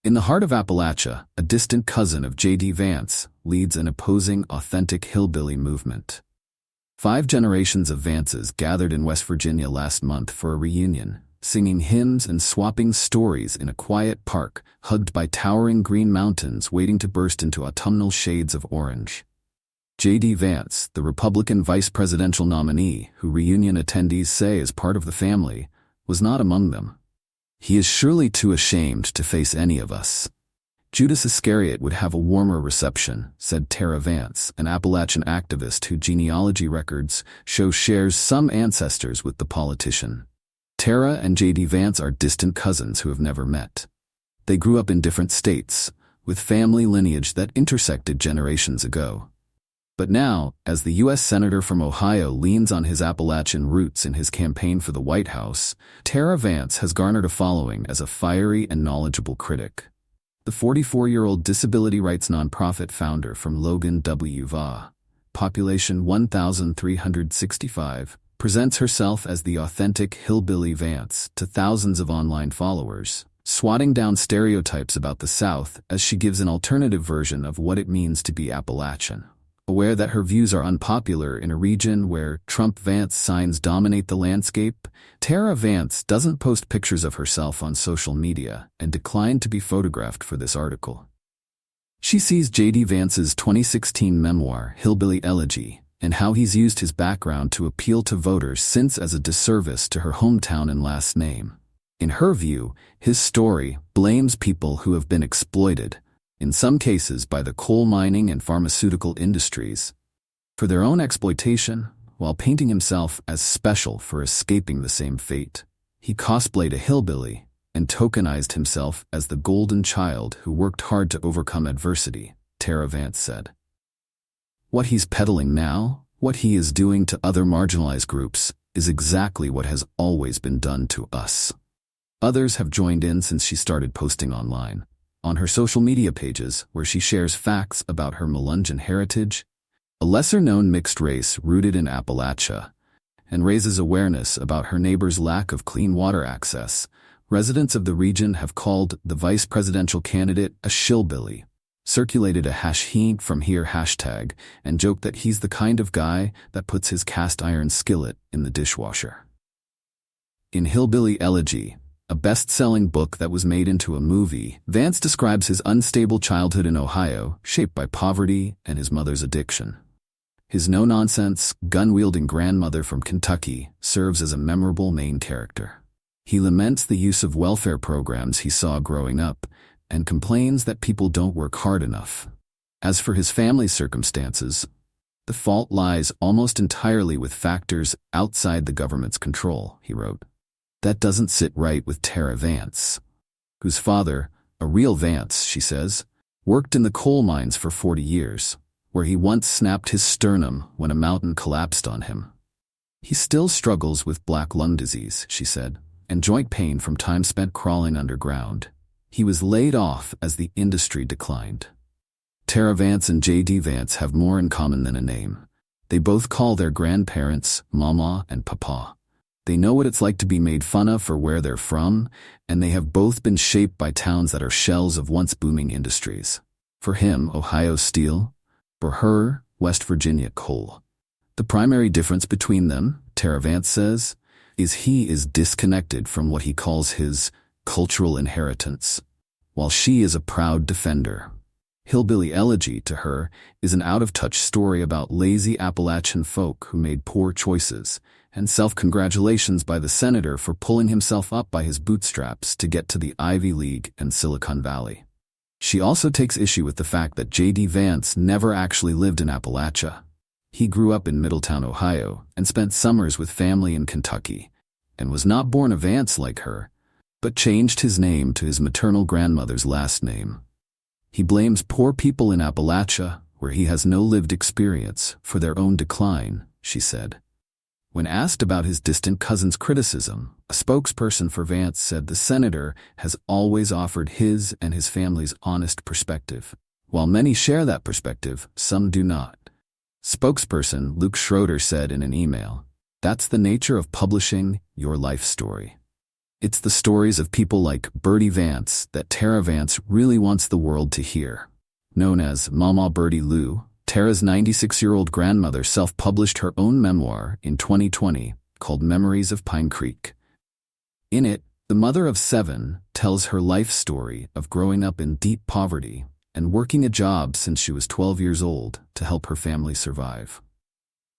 In the heart of Appalachia, a distant cousin of JD Vance leads an opposing Authentic Hillbilly Movement. 5 generations of Vances gathered in West Virginia last month for a reunion, singing hymns and swapping stories in a quiet park hugged by towering green mountains waiting to burst into autumnal shades of orange. JD Vance, the Republican vice presidential nominee who reunion attendees say is part of the family, was not among them. "He is surely too ashamed to face any of us. Judas Iscariot would have a warmer reception," said Tara Vance, an Appalachian activist whose genealogy records show shares some ancestors with the politician. Tara and JD Vance are distant cousins who have never met. They grew up in different states, with family lineage that intersected generations ago. But now, as the U.S. Senator from Ohio leans on his Appalachian roots in his campaign for the White House, Tara Vance has garnered a following as a fiery and knowledgeable critic. The 44-year-old disability rights nonprofit founder from Logan, WVA, population 1,365, presents herself as the authentic hillbilly Vance to thousands of online followers, swatting down stereotypes about the South as she gives an alternative version of what it means to be Appalachian. Aware that her views are unpopular in a region where Trump-Vance signs dominate the landscape, Tara Vance doesn't post pictures of herself on social media and declined to be photographed for this article. She sees JD Vance's 2016 memoir, Hillbilly Elegy, and how he's used his background to appeal to voters since as a disservice to her hometown and last name. In her view, his story blames people who have been exploited, in some cases by the coal mining and pharmaceutical industries, for their own exploitation, while painting himself as special for escaping the same fate. He cosplayed a hillbilly and tokenized himself as the golden child who worked hard to overcome adversity, Tara Vance said. What he's peddling now, what he is doing to other marginalized groups, is exactly what has always been done to us. Others have joined in since she started posting online. On her social media pages, where she shares facts about her Melungeon heritage, a lesser-known mixed race rooted in Appalachia, and raises awareness about her neighbor's lack of clean water access, residents of the region have called the vice presidential candidate a shillbilly, circulated a #HeFromHere hashtag, and joked that he's the kind of guy that puts his cast-iron skillet in the dishwasher. In Hillbilly Elegy, a best-selling book that was made into a movie, Vance describes his unstable childhood in Ohio, shaped by poverty and his mother's addiction. His no-nonsense, gun-wielding grandmother from Kentucky serves as a memorable main character. He laments the use of welfare programs he saw growing up and complains that people don't work hard enough. As for his family's circumstances, the fault lies almost entirely with factors outside the government's control, he wrote. That doesn't sit right with Tara Vance, whose father, a real Vance, she says, worked in the coal mines for 40 years, where he once snapped his sternum when a mountain collapsed on him. He still struggles with black lung disease, she said, and joint pain from time spent crawling underground. He was laid off as the industry declined. Tara Vance and JD Vance have more in common than a name. They both call their grandparents Mama and Papa. They know what it's like to be made fun of for where they're from, and they have both been shaped by towns that are shells of once booming industries. For him, Ohio steel. For her, West Virginia coal. The primary difference between them, Tara Vance says, is he is disconnected from what he calls his cultural inheritance, while she is a proud defender. Hillbilly Elegy, to her, is an out-of-touch story about lazy Appalachian folk who made poor choices, and self-congratulations by the senator for pulling himself up by his bootstraps to get to the Ivy League and Silicon Valley. She also takes issue with the fact that JD Vance never actually lived in Appalachia. He grew up in Middletown, Ohio, and spent summers with family in Kentucky, and was not born a Vance like her, but changed his name to his maternal grandmother's last name. He blames poor people in Appalachia, where he has no lived experience, for their own decline, she said. When asked about his distant cousin's criticism, a spokesperson for Vance said the senator has always offered his and his family's honest perspective. While many share that perspective, some do not. Spokesperson Luke Schroeder said in an email, "That's the nature of publishing your life story." It's the stories of people like Birdie Vance that Tara Vance really wants the world to hear. Known as Mama Birdie Lou, Tara's 96-year-old grandmother self-published her own memoir in 2020 called Memories of Pine Creek. In it, the mother of 7 tells her life story of growing up in deep poverty and working a job since she was 12 years old to help her family survive.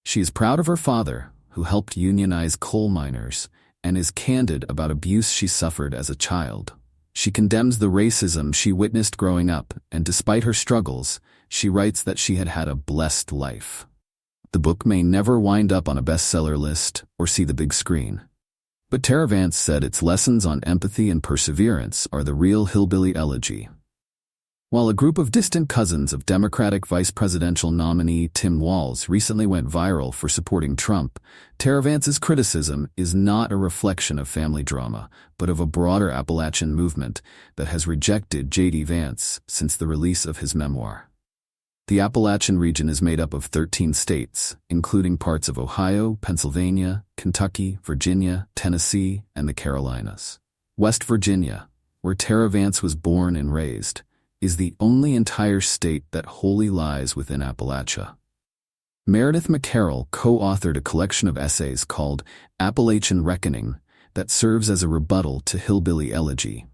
She is proud of her father, who helped unionize coal miners, and is candid about abuse she suffered as a child. She condemns the racism she witnessed growing up, and despite her struggles, she writes that she had had a blessed life. The book may never wind up on a bestseller list or see the big screen. But Tara Vance said its lessons on empathy and perseverance are the real hillbilly elegy. While a group of distant cousins of Democratic vice presidential nominee Tim Walz recently went viral for supporting Trump, Tara Vance's criticism is not a reflection of family drama, but of a broader Appalachian movement that has rejected JD Vance since the release of his memoir. The Appalachian region is made up of 13 states, including parts of Ohio, Pennsylvania, Kentucky, Virginia, Tennessee, and the Carolinas. West Virginia, where Tara Vance was born and raised, is the only entire state that wholly lies within Appalachia. Meredith McCarroll co-authored a collection of essays called Appalachian Reckoning that serves as a rebuttal to hillbilly elegy.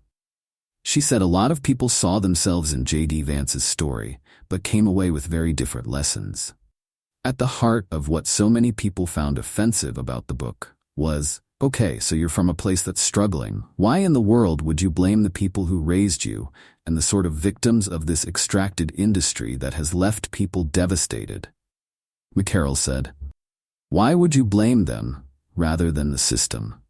She said a lot of people saw themselves in JD Vance's story, but came away with very different lessons. At the heart of what so many people found offensive about the book was, okay, so you're from a place that's struggling. Why in the world would you blame the people who raised you and the sort of victims of this extracted industry that has left people devastated? McCarroll said, why would you blame them rather than the system?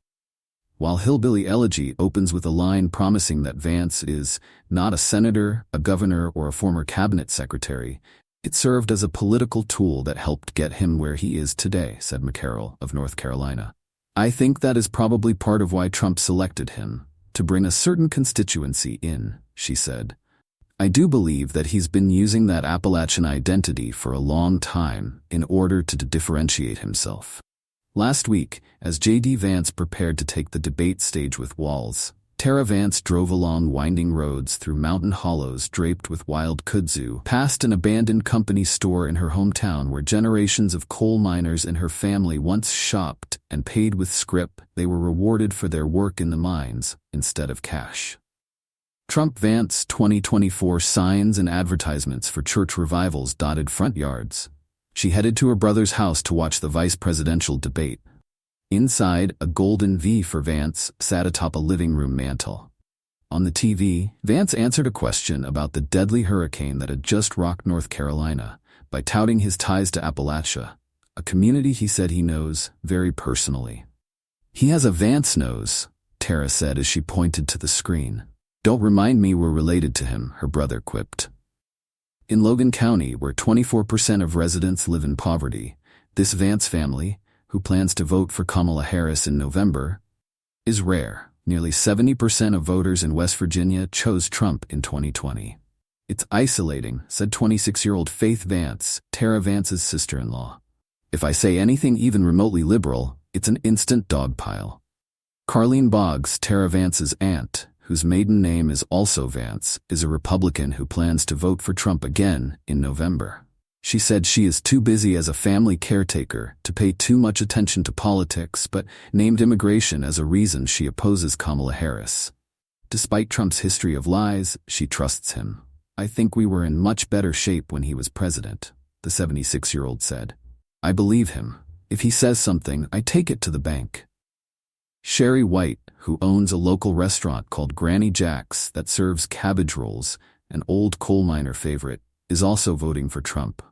While Hillbilly Elegy opens with a line promising that Vance is not a senator, a governor, or a former cabinet secretary, it served as a political tool that helped get him where he is today, said McCarroll of North Carolina. I think that is probably part of why Trump selected him, to bring a certain constituency in, she said. I do believe that he's been using that Appalachian identity for a long time in order to differentiate himself. Last week, as JD Vance prepared to take the debate stage with Walz, Tara Vance drove along winding roads through mountain hollows draped with wild kudzu, past an abandoned company store in her hometown where generations of coal miners and her family once shopped and paid with scrip. They were rewarded for their work in the mines instead of cash. Trump-Vance 2024 signs and advertisements for church revivals dotted front yards. She headed to her brother's house to watch the vice presidential debate. Inside, a golden V for Vance sat atop a living room mantel. On the TV, Vance answered a question about the deadly hurricane that had just rocked North Carolina by touting his ties to Appalachia, a community he said he knows very personally. He has a Vance nose, Tara said as she pointed to the screen. Don't remind me we're related to him, her brother quipped. In Logan County, where 24% of residents live in poverty, this Vance family, who plans to vote for Kamala Harris in November, is rare. Nearly 70% of voters in West Virginia chose Trump in 2020. It's isolating, said 26-year-old Faith Vance, Tara Vance's sister-in-law. If I say anything even remotely liberal, it's an instant dogpile. Carlene Boggs, Tara Vance's aunt, whose maiden name is also Vance, is a Republican who plans to vote for Trump again in November. She said she is too busy as a family caretaker to pay too much attention to politics, but named immigration as a reason she opposes Kamala Harris. Despite Trump's history of lies, she trusts him. I think we were in much better shape when he was president, the 76-year-old said. I believe him. If he says something, I take it to the bank. Sherry White, who owns a local restaurant called Granny Jack's that serves cabbage rolls, an old coal miner favorite, is also voting for Trump.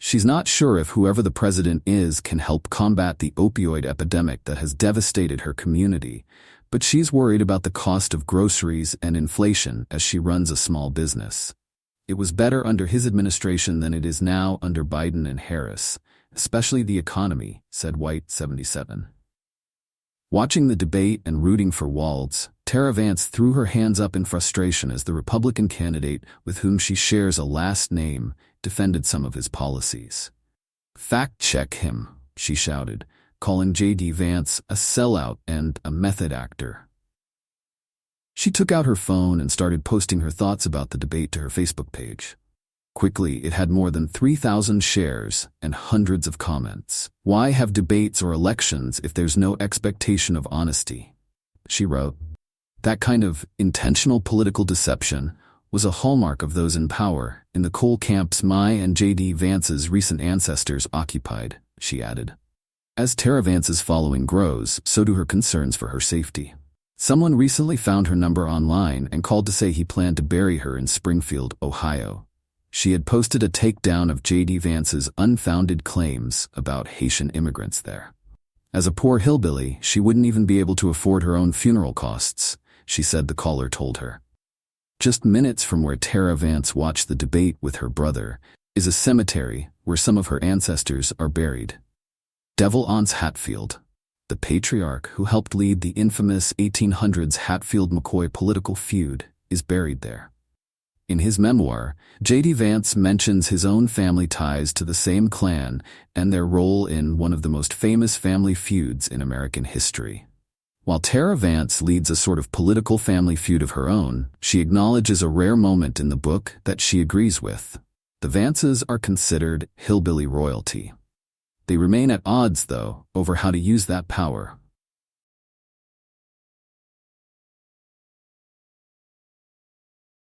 She's not sure if whoever the president is can help combat the opioid epidemic that has devastated her community, but she's worried about the cost of groceries and inflation as she runs a small business. It was better under his administration than it is now under Biden and Harris, especially the economy, said White, 77. Watching the debate and rooting for Walz, Tara Vance threw her hands up in frustration as the Republican candidate, with whom she shares a last name, defended some of his policies. Fact-check him, she shouted, calling JD Vance a sellout and a method actor. She took out her phone and started posting her thoughts about the debate to her Facebook page. Quickly, it had more than 3,000 shares and hundreds of comments. "Why have debates or elections if there's no expectation of honesty?" she wrote. That kind of intentional political deception was a hallmark of those in power in the coal camps my and JD Vance's recent ancestors occupied, she added. As Tara Vance's following grows, so do her concerns for her safety. Someone recently found her number online and called to say he planned to bury her in Springfield, Ohio. She had posted a takedown of JD Vance's unfounded claims about Haitian immigrants there. As a poor hillbilly, she wouldn't even be able to afford her own funeral costs, she said the caller told her. Just minutes from where Tara Vance watched the debate with her brother is a cemetery where some of her ancestors are buried. Devil Anse Hatfield, the patriarch who helped lead the infamous 1800s Hatfield-McCoy political feud, is buried there. In his memoir, JD Vance mentions his own family ties to the same clan and their role in one of the most famous family feuds in American history. While Tara Vance leads a sort of political family feud of her own, she acknowledges a rare moment in the book that she agrees with. The Vances are considered hillbilly royalty. They remain at odds, though, over how to use that power,